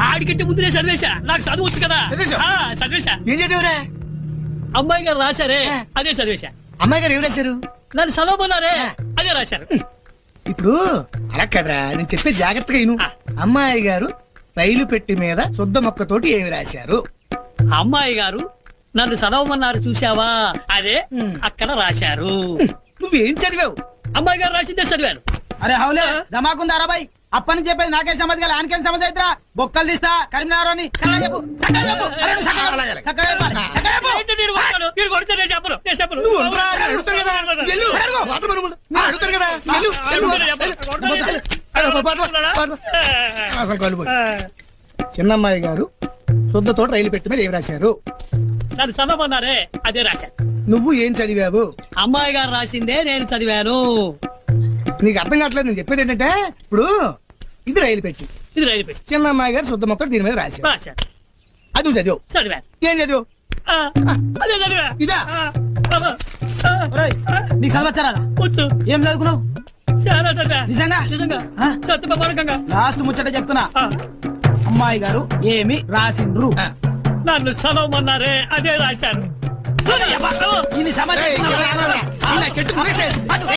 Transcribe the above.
ఆడికంటే ముందు నేను చదివేశా. నాకు చదువు వచ్చు కదా. చదివేశా. ఏం చదివారా? అమ్మాయి గారు రాశారే అదే చదివేశా. అమ్మాయి గారు ఏం రాశారు? నన్ను చదవమన్నారే అదే రాశారు. ఇప్పుడు అలా కదరా, నేను చెప్పే జాగ్రత్తగా విను. అమ్మాయి గారు రైలు పెట్టి మీద శుద్ధ మొక్కతోటి ఏమి రాశారు? అమ్మాయి గారు నన్ను చదవమన్నారు చూసావా, అదే అక్కడ రాశారు. నువ్వేం చదివావు? అమ్మాయి గారు రాసిందే చదివాను. అరే హౌలే ధమాకుందా రాబాయ్, అప్పని చెప్పేది నాకేం సమజ్ కాలే, ఆయనకేం సమజ్ అవుతురా? బొక్కలు తీస్తా కరీంనగర్ అని చెప్పు. మీరు కొడితే నేను చెప్పను, నేను చెప్పను. నువ్వు ఉండరా, నేను అడుగుతాను కదా. వెళ్ళు. Bathroom room. నేను అడుగుతాను కదా. వెళ్ళు, వెళ్ళు. చిన్నమ్మాయి గారు శుద్ధతోటి రైలు పెట్టి మీద ఏమి రాశారు? నన్ను చదవమన్నారే అదే రాశాను. నువ్వు ఏం చదివావు? అమ్మాయి గారు రాసిందే నేను చదివాను. నీకు అర్థం కావట్లేదు. నేను చెప్పేది ఏంటంటే, ఇప్పుడు ఇది రైలు పెట్టి, ఇది రైలు పెట్టి చిన్నమ్మాయి గారు శుద్ధ మొక్కలు దీని మీద రాశారు. అది నువ్వు చదివావు. చదివాను. ఏం చదివావు? అదే చదివా. ఇదా? నీకు చదవచ్చారా? వచ్చు. ఏం చదువుకున్నావు? చాలా చదివా. నిజంగా? నిజంగా సత్యపరకంగా. లాస్ట్ ముచ్చట చెప్తున్నా. అమ్మాయి గారు ఏమి రాసిండ్రు? నన్ను చదవమన్నారే అదే రాశారు. ఇది సమాజం చెట్టు